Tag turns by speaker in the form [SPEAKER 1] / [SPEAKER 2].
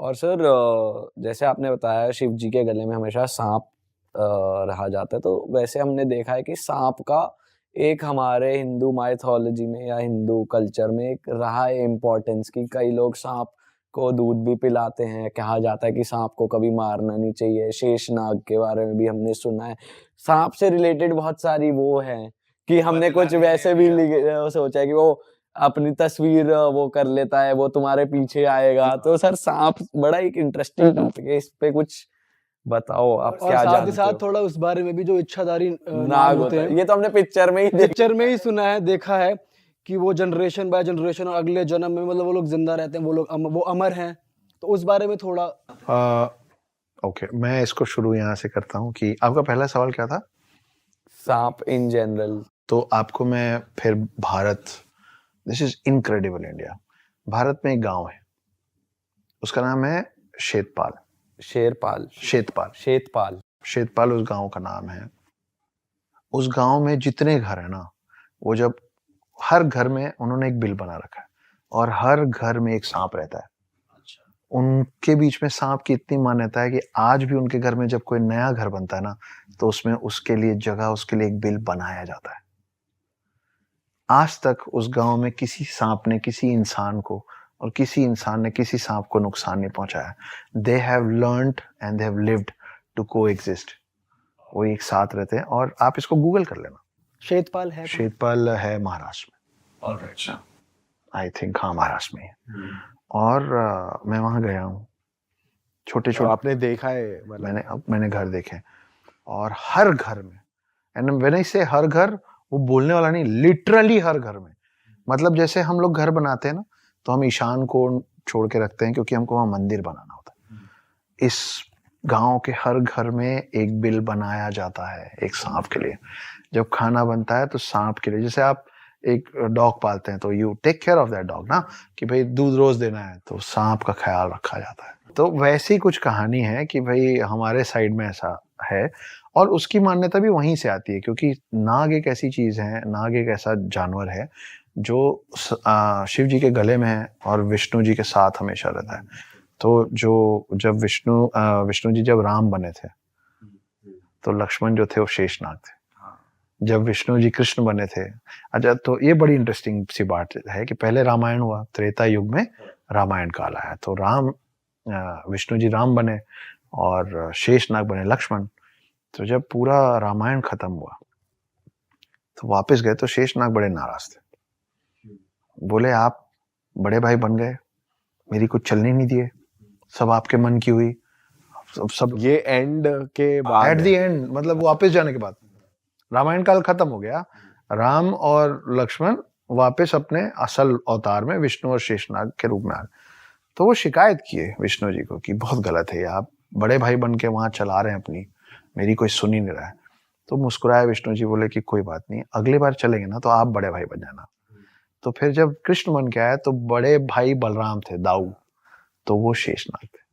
[SPEAKER 1] और सर जैसे आपने बताया शिव जी के गले में हमेशा सांप रहा जाता है, तो वैसे हमने देखा है कि सांप का एक हमारे हिंदू माइथोलॉजी में या हिंदू कल्चर में एक रहा है इम्पोर्टेंस कि कई लोग सांप को दूध भी पिलाते हैं। कहा जाता है कि सांप को कभी मारना नहीं चाहिए। शेषनाग के बारे में भी हमने सुना है। सांप से रिलेटेड बहुत सारी वो है कि हमने कुछ वैसे भी सोचा है कि वो अपनी तस्वीर वो कर लेता है, वो तुम्हारे पीछे आएगा। तो सर सांप बड़ा एक इंटरेस्टिंग टॉपिक है, इस पे कुछ बताओ आप क्या
[SPEAKER 2] साथ ही
[SPEAKER 1] जानते
[SPEAKER 2] साथ
[SPEAKER 1] हो?
[SPEAKER 2] थोड़ा उस बारे में भी जो इच्छाधारी
[SPEAKER 1] नाग होते हैं, ये तो हमने पिक्चर में ही
[SPEAKER 2] पिक्चर में ही सुना है, देखा है कि वो जनरेशन बाय जनरेशन और अगले जन्म में मतलब वो लोग जिंदा रहते हैं, वो लोग वो अमर हैं। तो उस बारे में थोड़ा
[SPEAKER 3] ओके, मैं इसको शुरू यहाँ से करता हूँ कि आपका पहला सवाल क्या था?
[SPEAKER 1] सांप इन जनरल।
[SPEAKER 3] तो आपको मैं फिर Bharat, this is incredible India. Bharat में एक गांव है, उसका नाम है शेतपाल।
[SPEAKER 1] शेरपाल,
[SPEAKER 3] शेतपाल,
[SPEAKER 1] शेतपाल,
[SPEAKER 3] शेतपाल उस गांव का नाम है। उस गांव में जितने घर है ना, वो जब हर घर में उन्होंने एक बिल बना रखा है और हर घर में एक सांप रहता है। उनके बीच में सांप की इतनी मान्यता है कि आज भी उनके घर में जब कोई नया घर बनता है ना, तो उसमें उसके लिए जगह, उसके लिए एक बिल बनाया जाता है। आज तक उस गांव में किसी सांप ने किसी इंसान को और किसी इंसान ने किसी सांप को नुकसान नहीं पहुंचाया। They have learned and they have lived to coexist. वो एक साथ रहते हैं और आप इसको गूगल कर लेना।
[SPEAKER 2] शेतपाल है,
[SPEAKER 3] शेतपाल है महाराष्ट्र में। ऑलराइट, आई थिंक हाँ महाराष्ट्र में है। और मैं वहां गया हूँ। छोटे छोटे
[SPEAKER 4] आपने देखा है?
[SPEAKER 3] मैंने घर देखे और हर घर में, एंड व्हेन आई से हर घर, वो बोलने वाला नहीं, लिटरली हर घर में। मतलब जैसे हम लोग घर बनाते हैं ना, तो हम ईशान को छोड़ के रखते हैं क्योंकि हमको वहां मंदिर बनाना होता है। इस गांव के हर घर में एक बिल बनाया जाता है एक सांप के लिए। जब खाना बनता है तो सांप के लिए, जैसे आप एक डॉग पालते हैं तो you take care of that dog ना, कि भाई दूध रोज देना है, तो सांप का ख्याल रखा जाता है। तो वैसी कुछ कहानी है कि भाई हमारे साइड में ऐसा है और उसकी मान्यता भी वहीं से आती है, क्योंकि नाग एक ऐसी चीज है, नाग एक ऐसा जानवर है जो शिव जी के गले में है और विष्णु जी के साथ हमेशा रहता है। तो जब विष्णु जी जब राम बने थे, तो लक्ष्मण जो थे वो शेषनाग थे। जब विष्णु जी कृष्ण बने थे, अच्छा, तो ये बड़ी इंटरेस्टिंग सी बात है कि पहले रामायण हुआ, त्रेता युग में रामायण काल आया, तो विष्णु जी राम बने और शेषनाग बने लक्ष्मण। तो जब पूरा रामायण खत्म हुआ तो वापस गए तो शेषनाग बड़े नाराज थे। बोले आप बड़े भाई बन गए, मेरी कुछ चलने नहीं दिए, सब आपके मन की हुई। सब
[SPEAKER 4] ये एंड के बाद,
[SPEAKER 3] एट द एंड, मतलब वापस जाने के बाद रामायण काल खत्म हो गया, राम और लक्ष्मण वापस अपने असल अवतार में विष्णु और शेषनाग के रूप में आ गए। तो वो शिकायत किए विष्णु जी को कि बहुत गलत है, आप बड़े भाई बन के वहां चला रहे हैं अपनी, मेरी कोई सुन ही नहीं रहा है। तो मुस्कुराए विष्णु जी, बोले कि कोई बात नहीं, अगली बार चलेंगे ना तो आप बड़े भाई बन जाना। तो फिर जब कृष्ण बन के आए तो बड़े भाई बलराम थे, दाऊ, तो वो शेषनाग थे।